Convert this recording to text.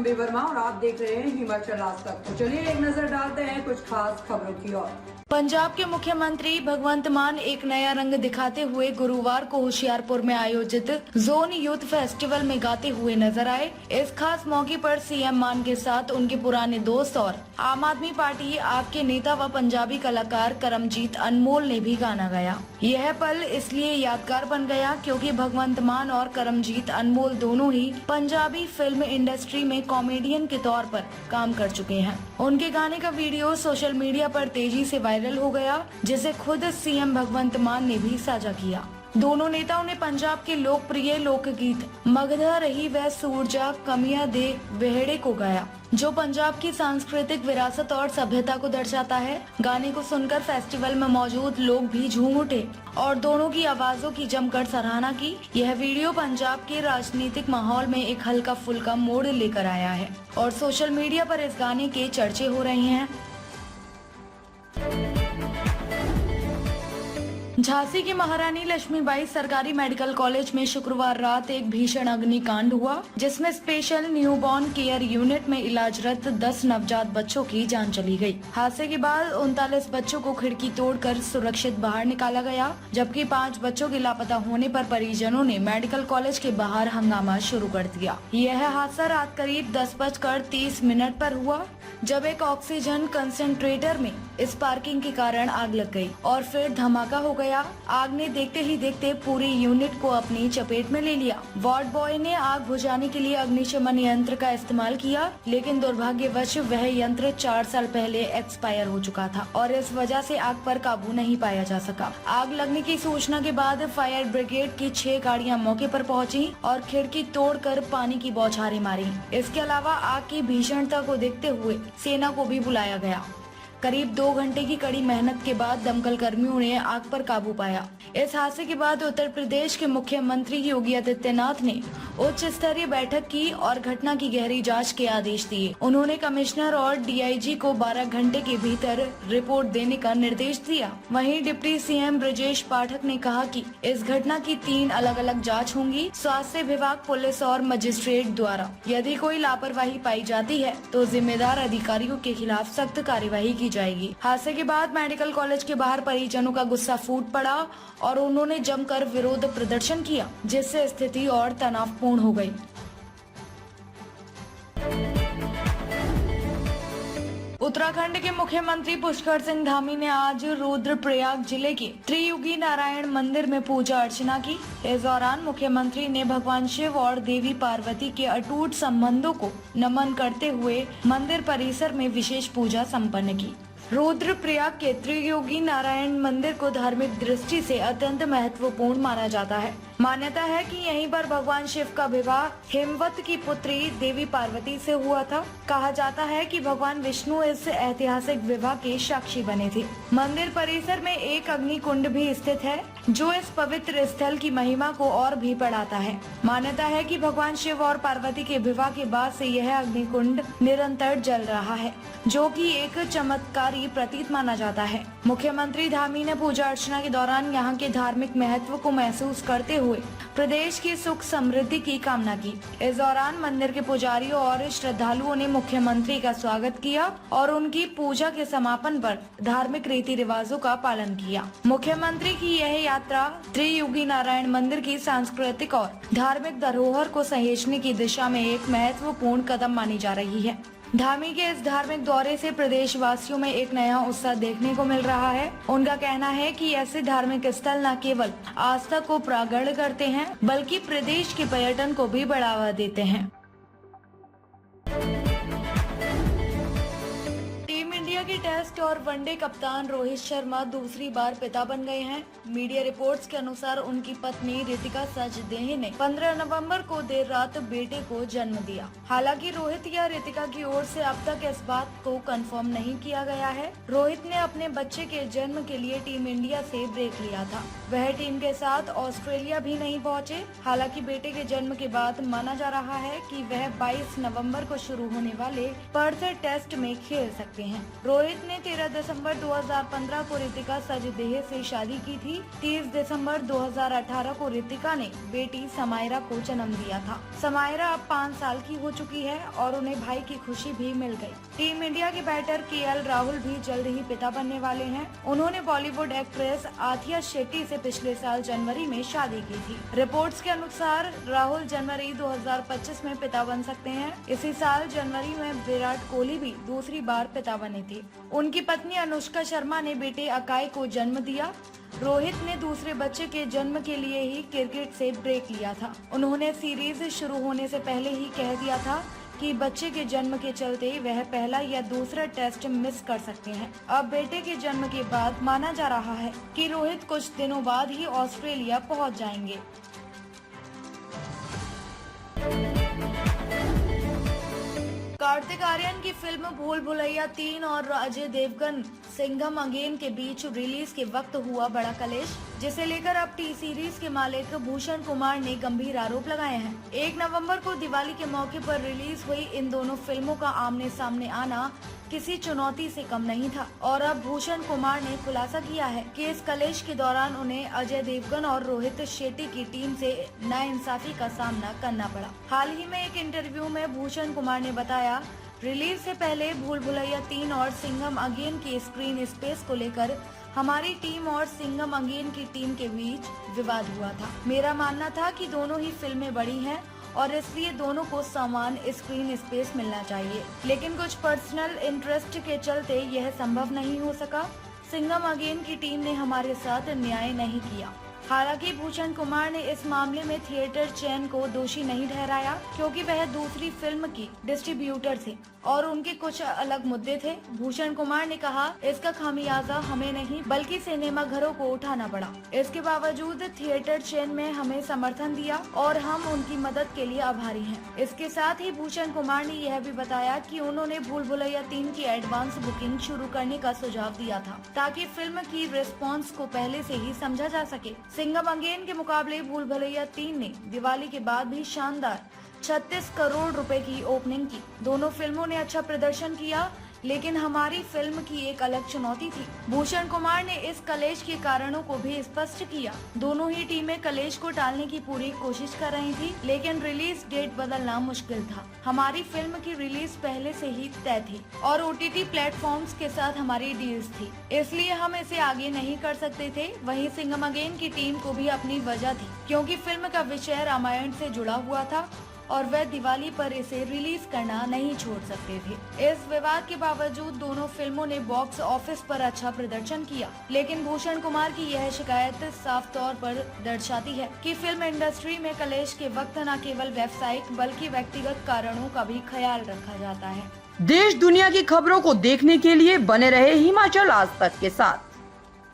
शंबी वर्मा और आप देख रहे हैं हिमाचल आज तक। तो चलिए एक नजर डालते हैं कुछ खास खबरों की ओर। पंजाब के मुख्यमंत्री भगवंत मान एक नया रंग दिखाते हुए गुरुवार को होशियारपुर में आयोजित जोन यूथ फेस्टिवल में गाते हुए नजर आए। इस खास मौके पर सीएम मान के साथ उनके पुराने दोस्त और आम आदमी पार्टी आप के नेता व पंजाबी कलाकार करमजीत अनमोल ने भी गाना गाया। यह पल इसलिए यादगार बन गया क्योंकि भगवंत मान और करमजीत अनमोल दोनों ही पंजाबी फिल्म इंडस्ट्री में कॉमेडियन के तौर पर काम कर चुके हैं। उनके गाने का वीडियो सोशल मीडिया पर तेजी से वायरल हो गया, जिसे खुद सीएम भगवंत मान ने भी साझा किया। दोनों नेताओं ने पंजाब के लोकप्रिय लोकगीत मगधा रही वह सूरजा कमियां दे वेहड़े को गाया, जो पंजाब की सांस्कृतिक विरासत और सभ्यता को दर्शाता है। गाने को सुनकर फेस्टिवल में मौजूद लोग भी झूम उठे और दोनों की आवाजों की जमकर सराहना की। यह वीडियो पंजाब के राजनीतिक माहौल में एक हल्का फुल्का मोड़ लेकर आया है और सोशल मीडिया पर इस गाने के चर्चे हो रहे हैं। झांसी की महारानी लक्ष्मीबाई सरकारी मेडिकल कॉलेज में शुक्रवार रात एक भीषण अग्निकांड हुआ, जिसमें स्पेशल न्यूबॉर्न केयर यूनिट में इलाजरत 10 नवजात बच्चों की जान चली गई। हादसे के बाद 39 बच्चों को खिड़की तोड़कर सुरक्षित बाहर निकाला गया, जबकि 5 बच्चों के लापता होने पर परिजनों ने मेडिकल कॉलेज के बाहर हंगामा शुरू कर दिया। यह हादसा रात करीब 10:30 पर हुआ, जब एक ऑक्सीजन कंसेंट्रेटर में स्पार्किंग के कारण आग लग गई और फिर धमाका हो गया। आग ने देखते ही देखते पूरी यूनिट को अपनी चपेट में ले लिया। वार्ड बॉय ने आग बुझाने के लिए अग्निशमन यंत्र का इस्तेमाल किया, लेकिन दुर्भाग्यवश वह यंत्र 4 साल पहले एक्सपायर हो चुका था और इस वजह से आग पर काबू नहीं पाया जा सका। आग लगने की सूचना के बाद फायर ब्रिगेड की 6 गाड़ियां मौके पर पहुंची और खिड़की तोड़कर पानी की बौछारें मारी। इसके अलावा आग की भीषणता को देखते हुए सेना को भी बुलाया गया। करीब 2 घंटे की कड़ी मेहनत के बाद दमकल कर्मियों ने आग पर काबू पाया। इस हादसे के बाद उत्तर प्रदेश के मुख्यमंत्री योगी आदित्यनाथ ने उच्च स्तरीय बैठक की और घटना की गहरी जांच के आदेश दिए। उन्होंने कमिश्नर और डीआईजी को 12 घंटे के भीतर रिपोर्ट देने का निर्देश दिया। वहीं डिप्टी सीएम ब्रजेश पाठक ने कहा कि इस घटना की 3 अलग अलग जांच होंगी, स्वास्थ्य विभाग, पुलिस और मजिस्ट्रेट द्वारा। यदि कोई लापरवाही पाई जाती है तो जिम्मेदार अधिकारियों के खिलाफ सख्त कार्यवाही की जाएगी। हादसे के बाद मेडिकल कॉलेज के बाहर परिजनों का गुस्सा फूट पड़ा और उन्होंने जमकर विरोध प्रदर्शन किया, जिससे स्थिति और तनावपूर्ण हो गई। उत्तराखंड के मुख्यमंत्री पुष्कर सिंह धामी ने आज रुद्रप्रयाग जिले के त्रियुगी नारायण मंदिर में पूजा अर्चना की। इस दौरान मुख्यमंत्री ने भगवान शिव और देवी पार्वती के अटूट संबंधों को नमन करते हुए मंदिर परिसर में विशेष पूजा संपन्न की। रुद्रप्रयाग के त्रियोगी नारायण मंदिर को धार्मिक दृष्टि से अत्यंत महत्वपूर्ण माना जाता है। मान्यता है कि यहीं पर भगवान शिव का विवाह हिमवत की पुत्री देवी पार्वती से हुआ था। कहा जाता है कि भगवान विष्णु इस ऐतिहासिक विवाह के साक्षी बने थे। मंदिर परिसर में एक अग्नि कुंड भी स्थित है, जो इस पवित्र स्थल की महिमा को और भी बढ़ाता है। मान्यता है कि भगवान शिव और पार्वती के विवाह के बाद से यह अग्नि कुंड निरंतर जल रहा है, जो कि एक चमत्कारी प्रतीत माना जाता है। मुख्यमंत्री धामी ने पूजा अर्चना के दौरान यहाँ के धार्मिक महत्व को महसूस करते हुए प्रदेश की सुख समृद्धि की कामना की। इस दौरान मंदिर के पुजारियों और श्रद्धालुओं ने मुख्यमंत्री का स्वागत किया और उनकी पूजा के समापन पर धार्मिक रीति रिवाजों का पालन किया। मुख्यमंत्री की यह यात्रा त्रियुगी नारायण मंदिर की सांस्कृतिक और धार्मिक धरोहर को सहेजने की दिशा में एक महत्वपूर्ण कदम मानी जा रही है। धामी के इस धार्मिक दौरे से प्रदेश वासियों में एक नया उत्साह देखने को मिल रहा है। उनका कहना है कि ऐसे धार्मिक स्थल न केवल आस्था को प्रगाढ़ करते हैं, बल्कि प्रदेश के पर्यटन को भी बढ़ावा देते हैं। टीम इंडिया के टेस्ट और वनडे कप्तान रोहित शर्मा दूसरी बार पिता बन गए हैं। मीडिया रिपोर्ट्स के अनुसार उनकी पत्नी रितिका सचदेह ने 15 नवंबर को देर रात बेटे को जन्म दिया। हालांकि रोहित या रितिका की ओर से अब तक इस बात को कंफर्म नहीं किया गया है। रोहित ने अपने बच्चे के जन्म के लिए टीम इंडिया से ब्रेक लिया था। वह टीम के साथ ऑस्ट्रेलिया भी नहीं पहुंचे। हालांकि बेटे के जन्म के बाद माना जा रहा है कि वह 22 नवंबर को शुरू होने वाले पर्थ टेस्ट में खेल सकते हैं। रोहित रोहित ने 13 दिसंबर 2015 को रितिका सजदेह से शादी की थी। 30 दिसंबर 2018 को रितिका ने बेटी समायरा को जन्म दिया था। समायरा अब 5 साल की हो चुकी है और उन्हें भाई की खुशी भी मिल गई। टीम इंडिया के बैटर केएल राहुल भी जल्द ही पिता बनने वाले हैं। उन्होंने बॉलीवुड एक्ट्रेस आथिया शेट्टी से पिछले साल जनवरी में शादी की थी। रिपोर्ट्स के अनुसार राहुल जनवरी 2025 में पिता बन सकते हैं। इसी साल जनवरी में विराट कोहली भी दूसरी बार पिता बने थे। उनकी पत्नी अनुष्का शर्मा ने बेटे अकाई को जन्म दिया। रोहित ने दूसरे बच्चे के जन्म के लिए ही क्रिकेट से ब्रेक लिया था। उन्होंने सीरीज शुरू होने से पहले ही कह दिया था कि बच्चे के जन्म के चलते वह पहला या दूसरा टेस्ट मिस कर सकते हैं। अब बेटे के जन्म के बाद माना जा रहा है कि रोहित कुछ दिनों बाद ही ऑस्ट्रेलिया पहुंच जाएंगे। कार्तिक आर्यन की फिल्म भूल भुलैया 3 और अजय देवगन सिंघम अगेन के बीच रिलीज के वक्त हुआ बड़ा कलेश, जिसे लेकर अब टी सीरीज के मालिक भूषण कुमार ने गंभीर आरोप लगाए हैं। 1 नवंबर को दिवाली के मौके पर रिलीज हुई इन दोनों फिल्मों का आमने सामने आना किसी चुनौती से कम नहीं था और अब भूषण कुमार ने खुलासा किया है कि इस कलेश के दौरान उन्हें अजय देवगन और रोहित शेट्टी की टीम से नाइंसाफी का सामना करना पड़ा। हाल ही में एक इंटरव्यू में भूषण कुमार ने बताया, रिलीज से पहले भूल भुलैया 3 और सिंघम अगेन की स्क्रीन स्पेस को लेकर हमारी टीम और सिंघम अगेन की टीम के बीच विवाद हुआ था। मेरा मानना था कि दोनों ही फिल्में बड़ी हैं और इसलिए दोनों को समान स्क्रीन स्पेस मिलना चाहिए, लेकिन कुछ पर्सनल इंटरेस्ट के चलते यह संभव नहीं हो सका। सिंघम अगेन की टीम ने हमारे साथ न्याय नहीं किया। हालांकि भूषण कुमार ने इस मामले में थिएटर चेन को दोषी नहीं ठहराया, क्योंकि वह दूसरी फिल्म की डिस्ट्रीब्यूटर थे और उनके कुछ अलग मुद्दे थे। भूषण कुमार ने कहा, इसका खामियाजा हमें नहीं बल्कि सिनेमा घरों को उठाना पड़ा। इसके बावजूद थिएटर चेन में हमें समर्थन दिया और हम उनकी मदद के लिए आभारी हैं। इसके साथ ही भूषण कुमार ने यह भी बताया कि उन्होंने भूल भुलैया 3 की एडवांस बुकिंग शुरू करने का सुझाव दिया था, ताकि फिल्म की रिस्पॉन्स को पहले से ही समझा जा सके। सिंघम अगेन के मुकाबले भूल भुलैया 3 ने दिवाली के बाद भी शानदार 36 करोड़ रुपए की ओपनिंग की। दोनों फिल्मों ने अच्छा प्रदर्शन किया, लेकिन हमारी फिल्म की एक अलग चुनौती थी। भूषण कुमार ने इस कलेश के कारणों को भी स्पष्ट किया। दोनों ही टीमें कलेश को टालने की पूरी कोशिश कर रही थी, लेकिन रिलीज डेट बदलना मुश्किल था। हमारी फिल्म की रिलीज पहले से ही तय थी और OTT प्लेटफॉर्म्स के साथ हमारी डील्स थी, इसलिए हम इसे आगे नहीं कर सकते थे। वहीं सिंघम अगेन की टीम को भी अपनी वजह थी, क्योंकि फिल्म का विषय रामायण से जुड़ा हुआ था और वह दिवाली पर इसे रिलीज करना नहीं छोड़ सकते थे। इस विवाद के बावजूद दोनों फिल्मों ने बॉक्स ऑफिस पर अच्छा प्रदर्शन किया, लेकिन भूषण कुमार की यह शिकायत साफ तौर पर दर्शाती है कि फिल्म इंडस्ट्री में कलेश के वक्त न केवल व्यावसायिक बल्कि व्यक्तिगत कारणों का भी ख्याल रखा जाता है। देश दुनिया की खबरों को देखने के लिए बने रहे हिमाचल आज तक के साथ।